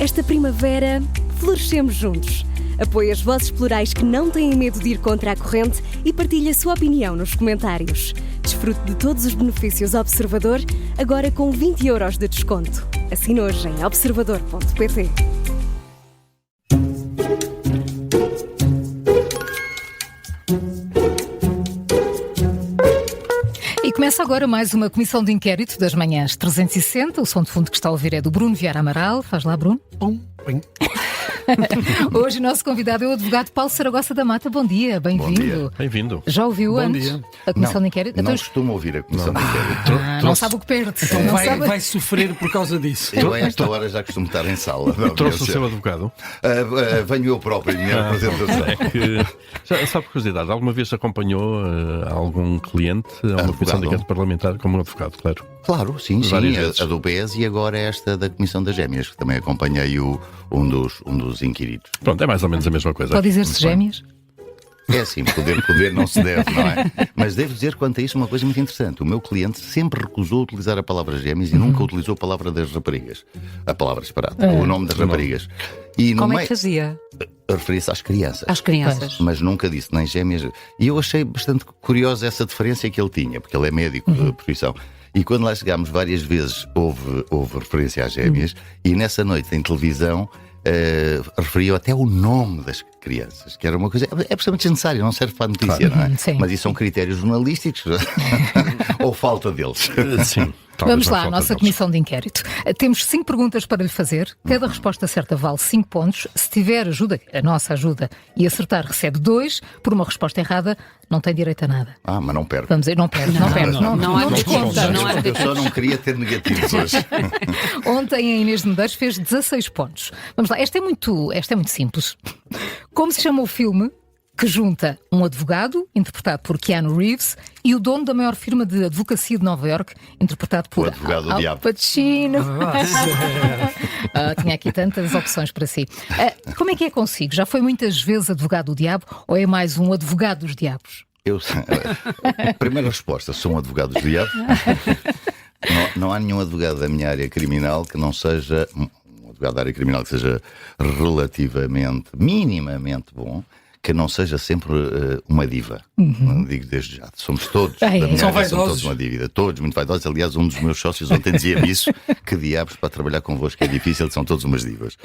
Esta primavera, florescemos juntos. Apoie as vozes plurais que não têm medo de ir contra a corrente e partilhe a sua opinião nos comentários. Desfrute de todos os benefícios Observador, agora com 20 € de desconto. Assine hoje em observador.pt. E começa agora mais uma comissão de inquérito das manhãs 360. O som de fundo que está a ouvir é do Bruno Vieira Amaral. Faz lá, Bruno. Hoje o nosso convidado é o advogado Paulo Saragossa da Mata. Bom dia, bem-vindo. Bem-vindo. Já ouviu Bom antes dia. a comissão de inquérito? Não costumo ouvir a comissão de inquérito. Não sabe o que perde. Então Não vai, sabe... vai sofrer por causa disso. Eu a esta hora já costumo estar em sala. Trouxe o seu advogado? Venho eu próprio, minha representação. Só por curiosidade, alguma vez acompanhou algum cliente a uma Advogado? comissão de inquérito parlamentar como advogado, claro? Claro, sim, Várias vezes. a do BES e agora esta da Comissão das Gêmeas, que também acompanhei um dos inquiridos. Pronto, é mais ou menos a mesma coisa. Pode dizer-se gêmeas? É assim, poder não se deve, não é? Mas devo dizer quanto a isso uma coisa muito interessante. O meu cliente sempre recusou utilizar a palavra gêmeas e nunca utilizou a palavra das raparigas. A palavra disparada, o nome das raparigas. E no Como é meio- que fazia? Referia-se às crianças. Às crianças. Mas nunca disse nem gêmeas. E eu achei bastante curiosa essa diferença que ele tinha, porque ele é médico de profissão. E quando lá chegámos várias vezes houve referência às gêmeas, e nessa noite em televisão referiam até o nome das crianças, que era uma coisa é absolutamente desnecessária, não serve para a notícia, Claro. não é? Sim. Mas isso são critérios jornalísticos ou falta deles. Sim. Vamos lá, à nossa comissão de inquérito. Temos 5 perguntas para lhe fazer. Cada resposta certa vale 5 pontos. Se tiver ajuda, a nossa ajuda, e acertar, recebe 2. Por uma resposta errada, não tem direito a nada. Mas não perco. Vamos dizer, não perde. Não há desconto. Não há Eu só não queria ter negativos hoje. Ontem a Inês de Medeiros fez 16 pontos. Vamos lá, esta é muito simples. Como se chama o filme que junta um advogado, interpretado por Keanu Reeves, e o dono da maior firma de advocacia de Nova Iorque, interpretado por O advogado do Al diabo. Pacino. Tinha aqui tantas opções para si. Como é que é consigo? Já foi muitas vezes advogado do diabo ou é mais um advogado dos diabos? Primeira resposta, sou um advogado dos diabos. Não há nenhum advogado da minha área criminal que não seja um advogado da área criminal que seja relativamente, minimamente bom, que não seja sempre uma diva. Não digo desde já. Somos todos, da minha São área, somos vaidosos. todos uma dívida. Todos muito vaidosos. Aliás, um dos meus sócios ontem dizia-me isso, que diabos para trabalhar convosco é difícil, que são todos umas divas.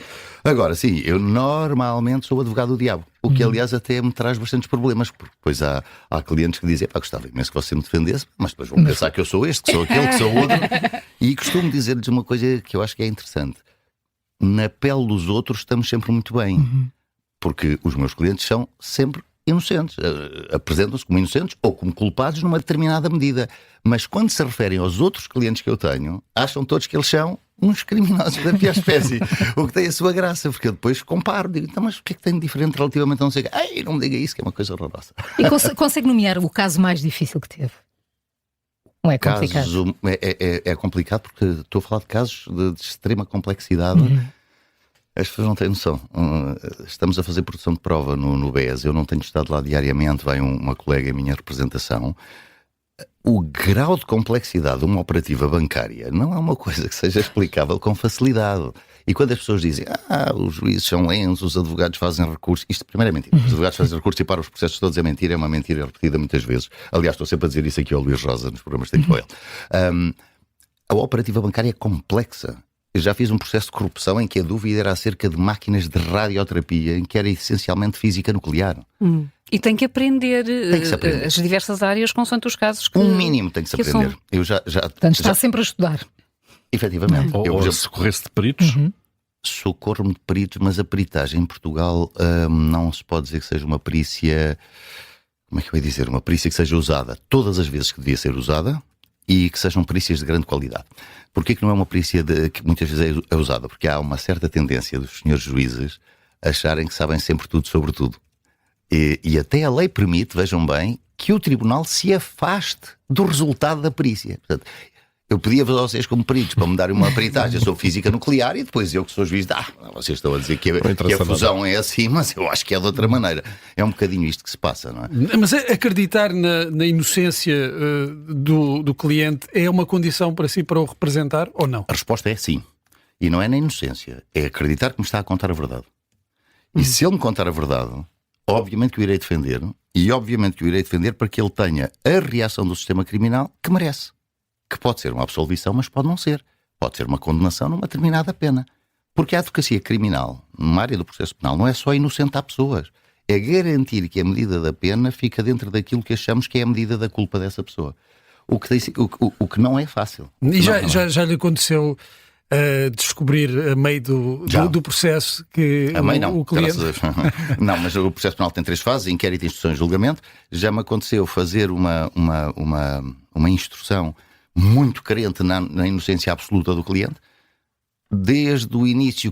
Agora, sim, eu normalmente sou o advogado do diabo, o que aliás até me traz bastantes problemas, porque depois há clientes que dizem, gostava imenso que você me defendesse, mas depois vão pensar que eu sou este, que sou aquele, que sou outro. E costumo dizer-lhes uma coisa que eu acho que é interessante. Na pele dos outros estamos sempre muito bem. Porque os meus clientes são sempre inocentes, apresentam-se como inocentes ou como culpados numa determinada medida. Mas quando se referem aos outros clientes que eu tenho, acham todos que eles são uns criminosos da pior espécie. O que tem a sua graça, porque eu depois comparo, digo, então, mas o que é que tem de diferente relativamente a não sei o quê? Ei, não me diga isso, que é uma coisa horrorosa. E consegue nomear o caso mais difícil que teve? Não é complicado? É complicado porque estou a falar de casos de extrema complexidade. As pessoas não têm noção. Estamos a fazer produção de prova no BES. Eu não tenho estado lá diariamente. Vai uma colega em minha representação. O grau de complexidade de uma operativa bancária não é uma coisa que seja explicável com facilidade. E quando as pessoas dizem os juízes são lentos, os advogados fazem recurso, isto primeiro é mentira. Os advogados fazem recurso e param os processos todos, é mentira, é uma mentira repetida muitas vezes. Aliás, estou sempre a dizer isso aqui ao Luís Rosa nos programas que tenho com ele. A operativa bancária é complexa. Eu já fiz um processo de corrupção em que a dúvida era acerca de máquinas de radioterapia, em que era essencialmente física nuclear. E tem que aprender, Tem que se aprender. as diversas áreas consoante os casos que... Um mínimo tem que se que aprender. são. Eu já Portanto, está sempre a estudar. efetivamente. Ou, Eu, por ou exemplo, se corresse de peritos? socorro-me de peritos, mas a peritagem em Portugal não se pode dizer que seja uma perícia, como é que eu ia dizer? Uma perícia que seja usada todas as vezes que devia ser usada e que sejam perícias de grande qualidade. Porquê que não é uma perícia que muitas vezes é usada? Porque há uma certa tendência dos senhores juízes acharem que sabem sempre tudo sobre tudo. E até a lei permite, vejam bem, que o tribunal se afaste do resultado da perícia. Portanto, eu pedia a vocês como peritos para me darem uma peritagem sobre física nuclear e depois eu que sou juiz, vocês estão a dizer que a fusão é assim, mas eu acho que é de outra maneira. É um bocadinho isto que se passa, não é? Mas acreditar na inocência do cliente é uma condição para si para o representar ou não? A resposta é sim. E não é na inocência, é acreditar que me está a contar a verdade. E se ele me contar a verdade, obviamente que o irei defender, e obviamente que o irei defender para que ele tenha a reação do sistema criminal que merece. Que pode ser uma absolvição, mas pode não ser. Pode ser uma condenação numa determinada pena. Porque a advocacia criminal, numa área do processo penal, não é só inocentar pessoas. É garantir que a medida da pena fica dentro daquilo que achamos que é a medida da culpa dessa pessoa. O que não é fácil. E já lhe aconteceu descobrir a meio do processo que a meio não, o cliente... Não, mas o processo penal tem 3 fases: inquérito, instrução e julgamento. Já me aconteceu fazer uma instrução muito carente na inocência absoluta do cliente. Desde o início,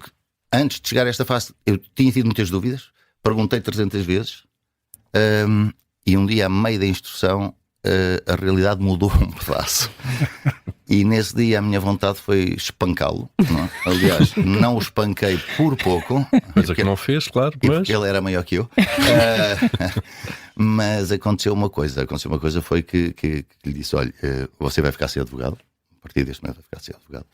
antes de chegar a esta fase, eu tinha tido muitas dúvidas, perguntei 300 vezes, e um dia, a meio da instrução, a realidade mudou um pedaço. E nesse dia a minha vontade foi espancá-lo. Aliás, não o espanquei por pouco. Coisa que não fez, claro. Porque ele era maior que eu. Mas aconteceu uma coisa. Foi que lhe disse: olha, você vai ficar sem advogado. A partir deste momento vai ficar sem advogado.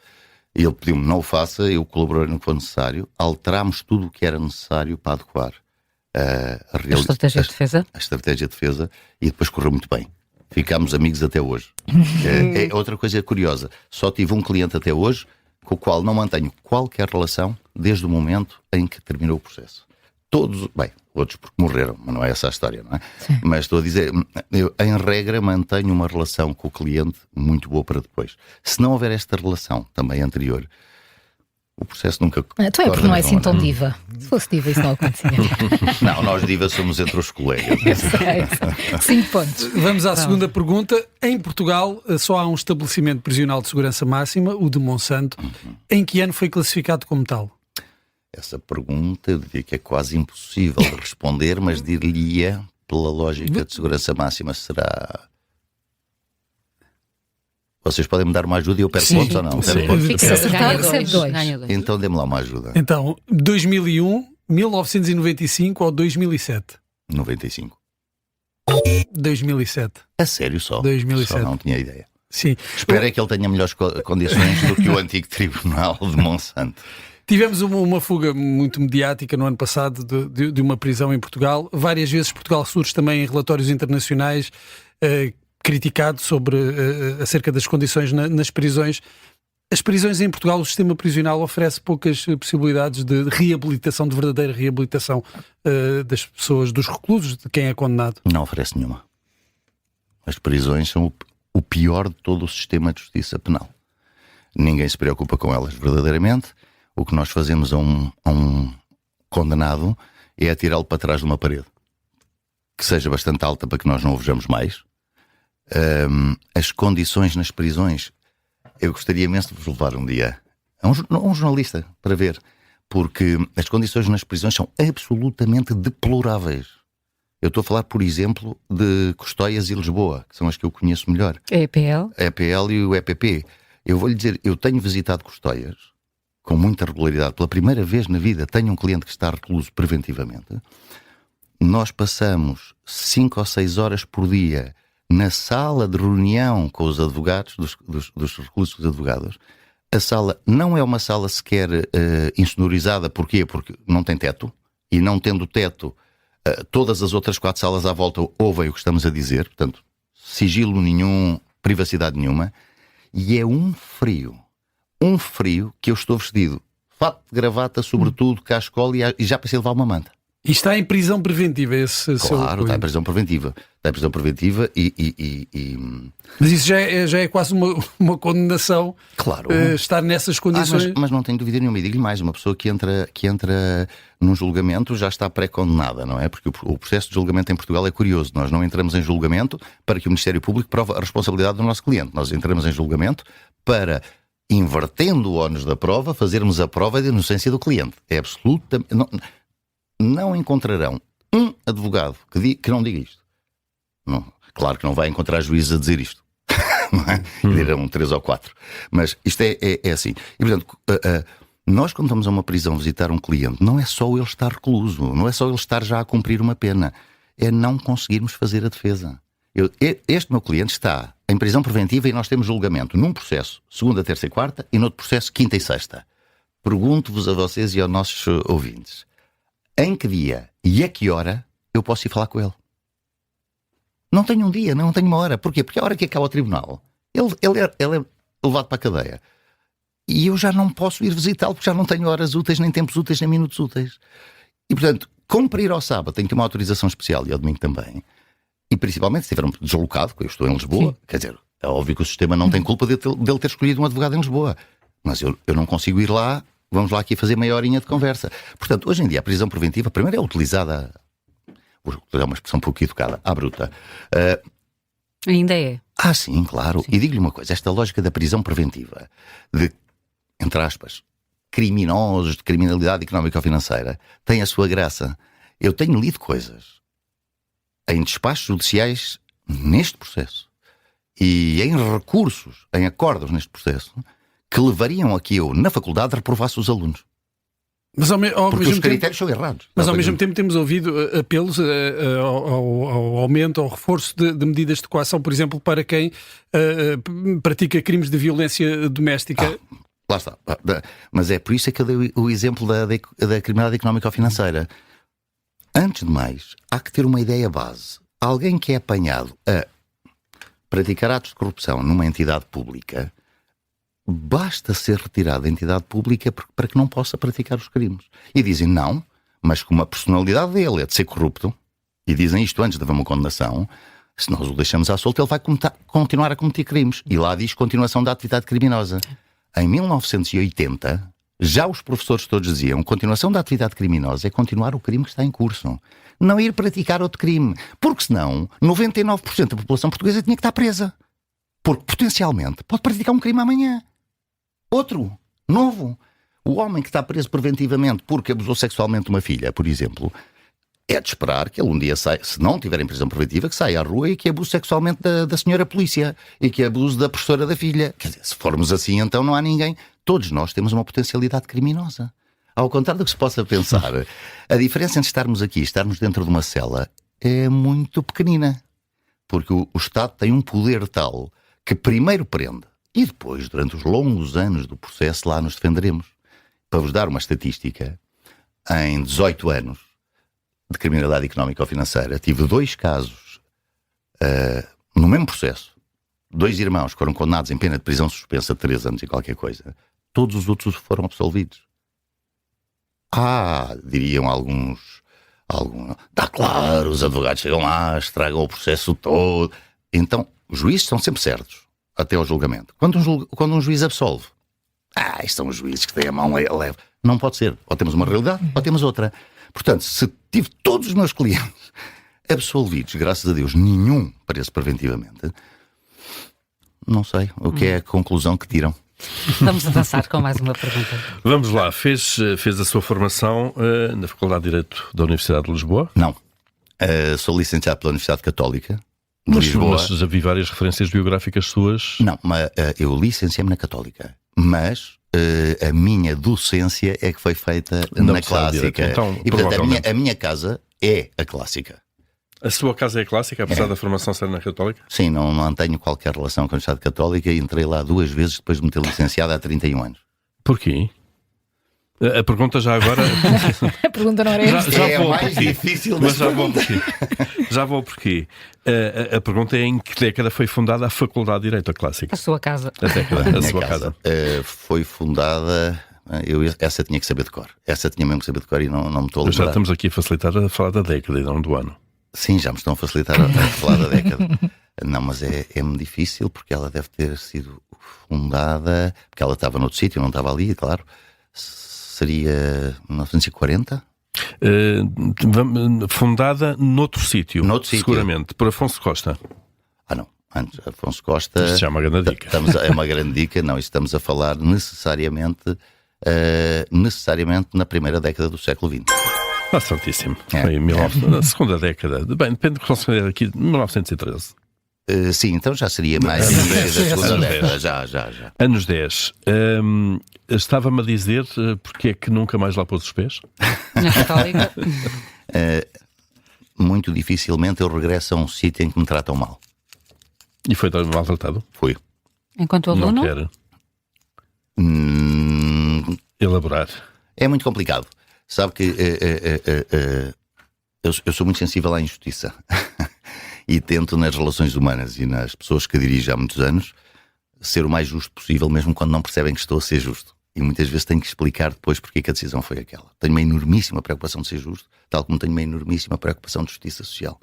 E ele pediu-me: não o faça. Eu colaborei no que for necessário. Alterámos tudo o que era necessário para adequar a estratégia de defesa. A estratégia de defesa. E depois correu muito bem. Ficámos amigos até hoje. É outra coisa curiosa. Só tive um cliente até hoje com o qual não mantenho qualquer relação desde o momento em que terminou o processo. Todos, bem, outros porque morreram, mas não é essa a história, não é? Sim. Mas estou a dizer, eu, em regra, mantenho uma relação com o cliente muito boa para depois. Se não houver esta relação também anterior, o processo nunca... Tu é porque não é assim tão diva. Se fosse diva, isso não acontecia. Não, nós divas somos entre os colegas. 5 pontos. Vamos à segunda pergunta. Em Portugal só há um estabelecimento prisional de segurança máxima, o de Monsanto. Em que ano foi classificado como tal? Essa pergunta eu diria que é quase impossível de responder, mas diria, pela lógica de segurança máxima, será... Vocês podem me dar uma ajuda e eu perco pontos ou não? Se acertar, recebe 2. Então dê-me lá uma ajuda. Então, 2001, 1995 ou 2007? 95. 2007. A sério só? 2007. Só não tinha ideia. Sim. Espero é que ele tenha melhores condições do que o antigo tribunal de Monsanto. Tivemos uma fuga muito mediática no ano passado de uma prisão em Portugal. Várias vezes Portugal surge também em relatórios internacionais criticado acerca das condições nas prisões. As prisões em Portugal, o sistema prisional oferece poucas possibilidades de reabilitação, de verdadeira reabilitação das pessoas, dos reclusos, de quem é condenado. Não oferece nenhuma. As prisões são o pior de todo o sistema de justiça penal. Ninguém se preocupa com elas verdadeiramente. O que nós fazemos a um condenado é atirá-lo para trás de uma parede que seja bastante alta para que nós não o vejamos mais. As condições nas prisões, eu gostaria imenso de vos levar um dia a um jornalista para ver, porque as condições nas prisões são absolutamente deploráveis. Eu estou a falar, por exemplo, de Custóias e Lisboa, que são as que eu conheço melhor. EPL? A EPL e o EPP. Eu vou-lhe dizer, eu tenho visitado Custóias com muita regularidade. Pela primeira vez na vida tenho um cliente que está recluso preventivamente. Nós passamos 5 ou 6 horas por dia na sala de reunião com os advogados, dos reclusos dos advogados. A sala não é uma sala sequer insonorizada. Porquê? Porque não tem teto. E não tendo teto, todas as outras 4 salas à volta ouvem o que estamos a dizer. Portanto, sigilo nenhum, privacidade nenhuma. E é um frio que eu estou vestido. Fato de gravata, sobretudo, cascola e já pensei levar uma manta. E está em prisão preventiva esse seu... Claro, está em prisão preventiva. Está em prisão preventiva e... Mas isso já é quase uma condenação. Claro. Estar nessas condições. Mas não tenho dúvida nenhuma. E digo-lhe mais, uma pessoa que entra num julgamento já está pré-condenada, não é? Porque o processo de julgamento em Portugal é curioso. Nós não entramos em julgamento para que o Ministério Público prove a responsabilidade do nosso cliente. Nós entramos em julgamento para, invertendo o ónus da prova, fazermos a prova de inocência do cliente. É absolutamente... Não encontrarão um advogado que não diga isto. Não, claro que não vai encontrar juízes a dizer isto. Não é? Dirão 3 ou 4. Mas isto é assim. E, portanto, nós quando vamos a uma prisão visitar um cliente, não é só ele estar recluso, não é só ele estar já a cumprir uma pena. É não conseguirmos fazer a defesa. Este meu cliente está em prisão preventiva e nós temos julgamento num processo, segunda, terça e quarta, e noutro processo, quinta e sexta. pergunto-vos a vocês e aos nossos ouvintes: em que dia e a que hora eu posso ir falar com ele? Não tenho um dia, não tenho uma hora. Porquê? Porque a hora que acaba o tribunal, ele é levado para a cadeia. E eu já não posso ir visitá-lo porque já não tenho horas úteis, nem tempos úteis, nem minutos úteis. E, portanto, como para ir ao sábado tenho que ter uma autorização especial e ao domingo também, e principalmente se estiver deslocado, porque eu estou em Lisboa, Sim. quer dizer, é óbvio que o sistema não tem culpa dele ter escolhido um advogado em Lisboa. Mas eu não consigo ir lá, vamos lá aqui fazer meia horinha de conversa. Portanto, hoje em dia a prisão preventiva, primeiro é utilizada, vou utilizar uma expressão um pouco educada, à bruta. Ainda é. Sim, claro. E digo-lhe uma coisa, esta lógica da prisão preventiva, de, entre aspas, criminosos de criminalidade económica ou financeira, tem a sua graça. Eu tenho lido coisas em despachos judiciais neste processo e em recursos, em acordos neste processo, que levariam a que eu, na faculdade, reprovasse os alunos. Mas ao Porque mesmo os tempo, critérios são errados. mas ao mesmo tempo temos ouvido apelos ao aumento, ao reforço de medidas de coação, por exemplo, para quem pratica crimes de violência doméstica. Lá está. Mas é por isso que eu dei o exemplo da criminalidade económica ou financeira. Antes de mais, há que ter uma ideia base. Alguém que é apanhado a praticar atos de corrupção numa entidade pública, basta ser retirado da entidade pública para que não possa praticar os crimes. E dizem não, mas como a personalidade dele é de ser corrupto, e dizem isto antes de haver uma condenação, se nós o deixamos à solta, ele vai continuar a cometer crimes. E lá diz continuação da atividade criminosa. Em 1980, já os professores todos diziam: continuação da atividade criminosa é continuar o crime que está em curso. Não ir praticar outro crime. Porque senão, 99% da população portuguesa tinha que estar presa. Porque potencialmente pode praticar um crime amanhã. Outro, novo. O homem que está preso preventivamente porque abusou sexualmente de uma filha, por exemplo, é de esperar que ele um dia saia, se não tiver em prisão preventiva, que saia à rua e que abuse sexualmente da senhora polícia e que abuse da professora da filha. Quer dizer, se formos assim, então não há ninguém. Todos nós temos uma potencialidade criminosa. Ao contrário do que se possa pensar, a diferença entre estarmos aqui e estarmos dentro de uma cela é muito pequenina. Porque o Estado tem um poder tal que primeiro prende e depois, durante os longos anos do processo, lá nos defenderemos. Para vos dar uma estatística, em 18 anos de criminalidade económica ou financeira, tive 2 casos no mesmo processo. 2 irmãos que foram condenados em pena de prisão suspensa de 3 anos e qualquer coisa. Todos os outros foram absolvidos. Diriam alguns... Está claro, os advogados chegam lá, estragam o processo todo. Então, os juízes são sempre certos, até ao julgamento. Quando um juiz absolve, isto são os juízes que têm a mão leve. Não pode ser. Ou temos uma realidade, ou temos outra. Portanto, se tive todos os meus clientes absolvidos, graças a Deus, nenhum preso preventivamente, não sei o que é a conclusão que tiram. Vamos avançar com mais uma pergunta. Vamos lá, fez a sua formação na Faculdade de Direito da Universidade de Lisboa? Não. Sou licenciado pela Universidade Católica de Lisboa. Mas já vi várias referências biográficas suas. Não, mas eu licenciei-me na Católica. Mas a minha docência é que foi feita na Clássica. Então, e portanto a minha casa é a Clássica. A sua casa é a Clássica, apesar da formação ser na Católica? Sim, não tenho qualquer relação com a Universidade Católica e entrei lá 2 vezes depois de me ter licenciado há 31 anos. Porquê? A pergunta já agora... A pergunta não era esta. Já É vou mais porquê. difícil Mas das já vou perguntas. porquê. Já vou porquê. A pergunta é em que década foi fundada a Faculdade de Direito da Clássica? A sua casa. A década, a Minha sua casa, casa. foi fundada... essa tinha que saber de cor. Essa tinha mesmo que saber de cor e não me estou a Já lembrar. estamos aqui a facilitar a falar da década e não do ano. Sim, já me estão a facilitar a falar da década. Não, mas é-me difícil porque ela deve ter sido fundada... Porque ela estava noutro sítio, não estava ali, claro. Seria 1940? Fundada noutro sítio, seguramente, por Afonso Costa. Não. Antes, Afonso Costa... Isto já é uma grande dica. É uma grande dica, não. Estamos a falar necessariamente na primeira década do século XX. Certíssimo. Foi na segunda década. Bem, depende do que considerar aqui, 1913. Sim, então já seria mais início da segunda década. Já. Anos 10. Estava-me a dizer porque é que nunca mais lá pôs os pés? Na Católica. Muito dificilmente eu regresso a um sítio em que me tratam mal. E foi maltratado? Fui. Enquanto aluno? Não quer. elaborar. É muito complicado. Sabe que eu sou muito sensível à injustiça e tento nas relações humanas e nas pessoas que dirijo há muitos anos ser o mais justo possível, mesmo quando não percebem que estou a ser justo. E muitas vezes tenho que explicar depois porque é que a decisão foi aquela. Tenho uma enormíssima preocupação de ser justo, tal como tenho uma enormíssima preocupação de justiça social.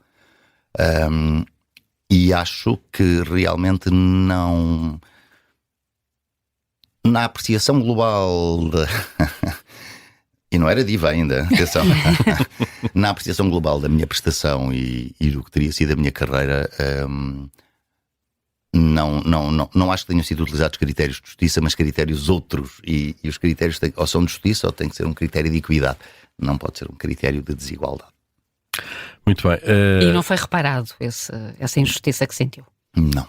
E acho que realmente não... Na apreciação global... E não era diva ainda, atenção. Na apreciação global da minha prestação e do que teria sido a minha carreira, não acho que tenham sido utilizados critérios de justiça, mas critérios outros. E os critérios ou são de justiça ou tem que ser um critério de equidade. Não pode ser um critério de desigualdade. Muito bem. E não foi reparado essa injustiça que sentiu? Não.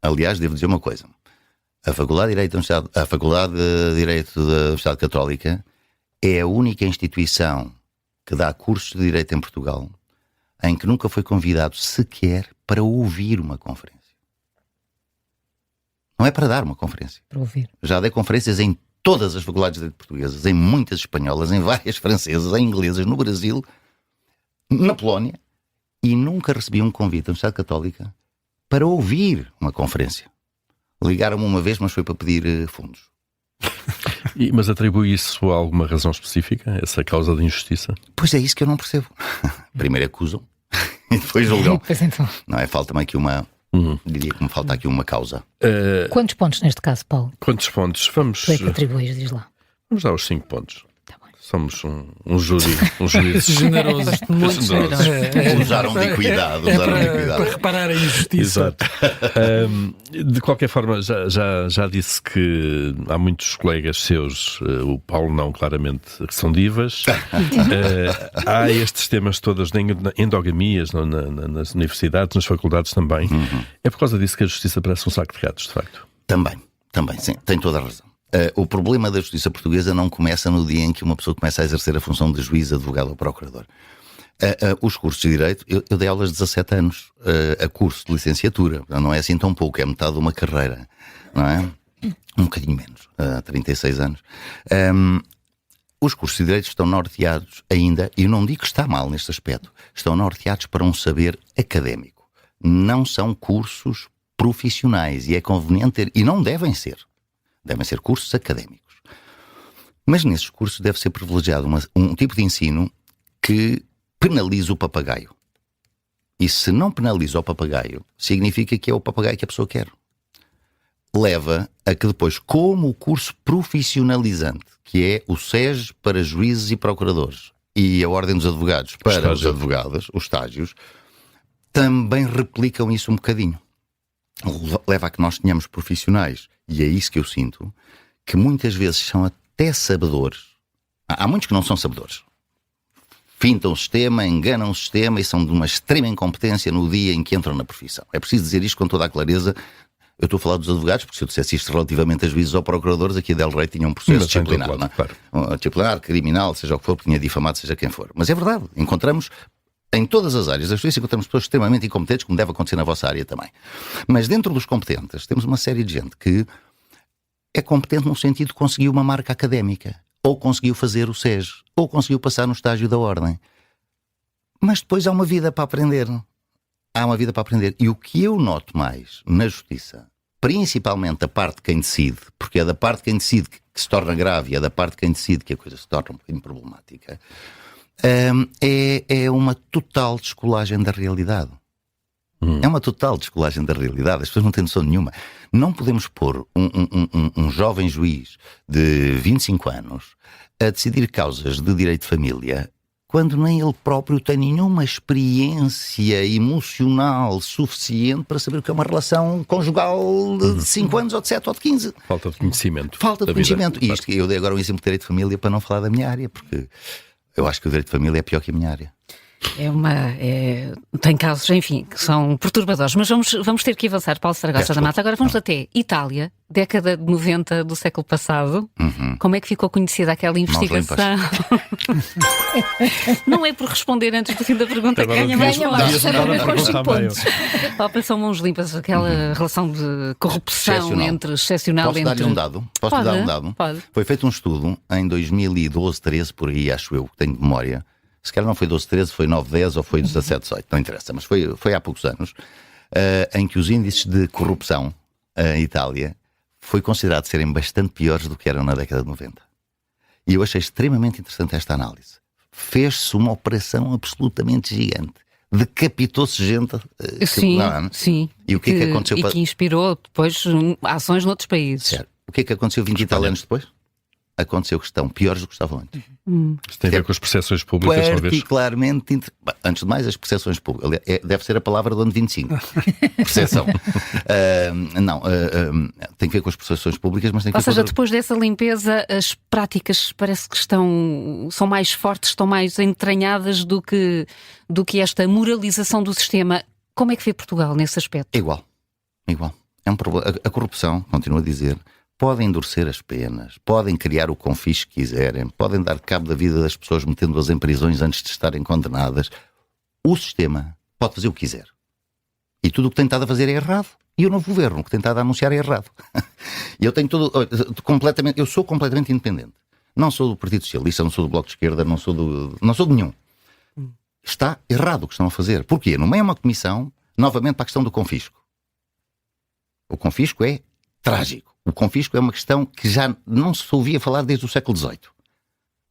Aliás, devo dizer uma coisa. A Faculdade de Direito da Universidade Católica é a única instituição que dá cursos de Direito em Portugal em que nunca foi convidado sequer para ouvir uma conferência. Não é para dar uma conferência. Para ouvir. Já dei conferências em todas as faculdades de Direito portuguesas, em muitas espanholas, em várias francesas, em inglesas, no Brasil, na Polónia, e nunca recebi um convite da Universidade Católica para ouvir uma conferência. Ligaram-me uma vez, mas foi para pedir fundos. Mas atribui isso a alguma razão específica? Essa causa de injustiça? Pois é isso que eu não percebo. Primeiro acusam e depois julgam. Pois então. Não é? Falta-me aqui diria que me falta aqui uma causa. Quantos pontos neste caso, Paulo? Quantos pontos? Vamos... Tu é que atribuis, diz lá. Vamos dar os 5 pontos. Tá bem. Somos um júri Generoso. Muito generoso. Usaram de equidade. Para reparar a injustiça. Exato. De qualquer forma, já disse que há muitos colegas seus, o Paulo não, claramente, que são divas. Há estes temas todos, endogamias nas universidades, nas faculdades também. É por causa disso que a justiça parece um saco de gatos, de facto. Também, sim, tem toda a razão. O problema da justiça portuguesa não começa no dia em que uma pessoa começa a exercer a função de juiz, advogado ou procurador. Os cursos de Direito, eu dei aulas de 17 anos a curso de licenciatura, não é assim tão pouco, é metade de uma carreira, não é? Um bocadinho menos, 36 anos. Os cursos de Direito estão norteados ainda, e eu não digo que está mal neste aspecto, estão norteados para um saber académico. Não são cursos profissionais e é conveniente ter, e não devem ser cursos académicos. Mas nesses cursos deve ser privilegiado um tipo de ensino que penaliza o papagaio. E se não penaliza o papagaio, significa que é o papagaio que a pessoa quer. Leva a que depois, como o curso profissionalizante, que é o SES para juízes e procuradores, e a Ordem dos Advogados para os advogados, os estágios, também replicam isso um bocadinho. Leva a que nós tenhamos profissionais, e é isso que eu sinto, que muitas vezes são até sabedores. Há muitos que não são sabedores. Fintam o sistema, enganam o sistema e são de uma extrema incompetência no dia em que entram na profissão. É preciso dizer isto com toda a clareza. Eu estou a falar dos advogados, porque se eu dissesse isto relativamente a juízes ou procuradores, aqui a Del Rey tinha um processo disciplinar. Claro. Disciplinar, criminal, seja o que for, porque tinha difamado, seja quem for. Mas é verdade, encontramos... Em todas as áreas da justiça encontramos pessoas extremamente incompetentes, como deve acontecer na vossa área também. Mas dentro dos competentes temos uma série de gente que é competente no sentido de conseguir uma marca académica, ou conseguiu fazer o SES, ou conseguiu passar no estágio da Ordem. Mas depois há uma vida para aprender. E o que eu noto mais na justiça, principalmente da parte de quem decide, porque é da parte de quem decide que se torna grave, e é da parte de quem decide que a coisa se torna um bocadinho problemática, é uma total descolagem da realidade. É uma total descolagem da realidade. As pessoas não têm noção nenhuma. Não podemos pôr um jovem juiz de 25 anos a decidir causas de direito de família quando nem ele próprio tem nenhuma experiência emocional suficiente para saber o que é uma relação conjugal de 5 anos ou de 7 ou de 15. Falta de conhecimento. E isto, eu dei agora um exemplo de direito de família para não falar da minha área, porque... Eu acho que o direito de família é pior que a minha área. Tem casos, enfim, que são perturbadores. Mas vamos ter que avançar. Paulo Saragossa da Mata. Agora vamos até Itália, década de 90 do século passado. Como é que ficou conhecida aquela investigação? Não é por responder antes do fim da pergunta que ganha mais pontos. A Operação Mãos Limpas, aquela relação de corrupção excepcional. Posso dar-lhe um dado? Posso dar um dado? Pode. Foi feito um estudo em 2012, 13, por aí, acho eu, tenho de memória. Se calhar não foi 12, 13, foi 9, 10 ou foi 17, 18, não interessa, mas foi há poucos anos, em que os índices de corrupção em Itália foi considerado serem bastante piores do que eram na década de 90. E eu achei extremamente interessante esta análise. Fez-se uma operação absolutamente gigante. Decapitou-se gente. Sim. E o que é que aconteceu? E que inspirou depois ações noutros países. Certo. O que é que aconteceu 20 e tal anos depois? Aconteceu que estão piores do que estavam antes. Isto tem a ver com as percepções públicas, talvez? Particularmente. Antes de mais, as percepções públicas. Deve ser a palavra do ano 25. Percepção. Tem que ver com as percepções públicas, mas tem que ver Ou seja, com depois dessa limpeza, as práticas parece que são mais fortes, estão mais entranhadas do que esta moralização do sistema. Como é que vê Portugal nesse aspecto? É igual. É um problema. A corrupção, continuo a dizer, podem endurecer as penas, podem criar o confisco que quiserem, podem dar cabo da vida das pessoas metendo-as em prisões antes de estarem condenadas. O sistema pode fazer o que quiser. E tudo o que tem estado a fazer é errado. E o novo governo, o que tem estado a anunciar, é errado. Eu sou completamente independente. Não sou do Partido Socialista, não sou do Bloco de Esquerda, não sou de nenhum. Está errado o que estão a fazer. Porquê? No meio é uma comissão, novamente, para a questão do confisco. O confisco é trágico. O confisco é uma questão que já não se ouvia falar desde o século XVIII.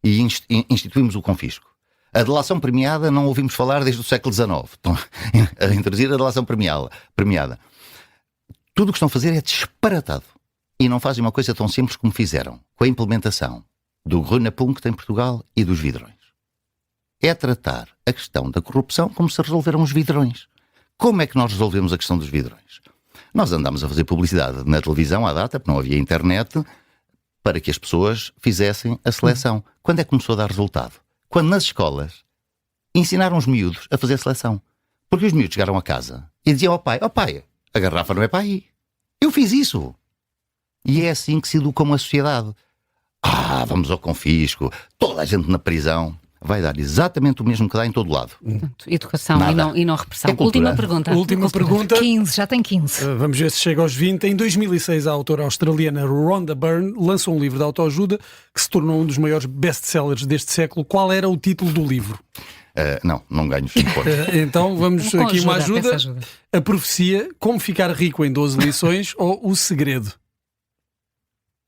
E instituímos o confisco. A delação premiada não ouvimos falar desde o século XIX. Estão a introduzir a delação premiada. Tudo o que estão a fazer é disparatado. E não fazem uma coisa tão simples como fizeram com a implementação do Grunapunkt em Portugal e dos vidrões. É tratar a questão da corrupção como se resolveram os vidrões. Como é que nós resolvemos a questão dos vidrões? Nós andámos a fazer publicidade na televisão à data, porque não havia internet, para que as pessoas fizessem a seleção. Quando é que começou a dar resultado? Quando nas escolas ensinaram os miúdos a fazer seleção. Porque os miúdos chegaram a casa e diziam ao pai, a garrafa não é para aí. Eu fiz isso. E é assim que se educa uma sociedade. Vamos ao confisco, toda a gente na prisão. Vai dar exatamente o mesmo que dá em todo lado. Educação e não repressão. Última pergunta. 15, já tem 15. Vamos ver se chega aos 20. Em 2006, a autora australiana Rhonda Byrne lançou um livro de autoajuda que se tornou um dos maiores best-sellers deste século. Qual era o título do livro? Não ganho 5 pontos. Então vamos aqui uma ajuda. A Profecia, Como Ficar Rico em 12 Lições ou O Segredo?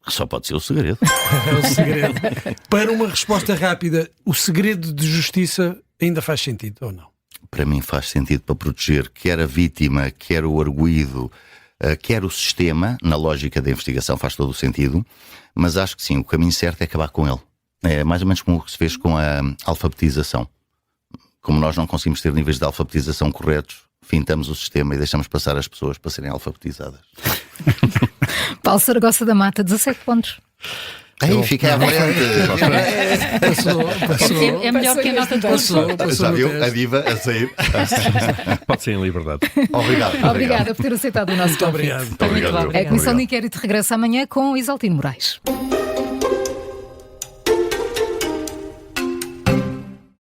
Só pode ser o segredo. É o segredo. Para uma resposta rápida, o segredo de justiça ainda faz sentido ou não? Para mim faz sentido para proteger quer a vítima, quer o arguido, quer o sistema. Na lógica da investigação faz todo o sentido. Mas acho que sim, o caminho certo é acabar com ele. É mais ou menos como o que se fez com a alfabetização. Como nós não conseguimos ter níveis de alfabetização corretos, fintamos o sistema e deixamos passar as pessoas para serem alfabetizadas. Paulo Saragossa da Mata, 17 pontos. Fiquei à frente. É melhor que a nota de pontos. Já viu? A diva a sair. Pode ser em liberdade. Obrigada por ter aceitado o nosso convite. Muito obrigado. A Comissão de Inquérito regressa amanhã com Isaltino Moraes.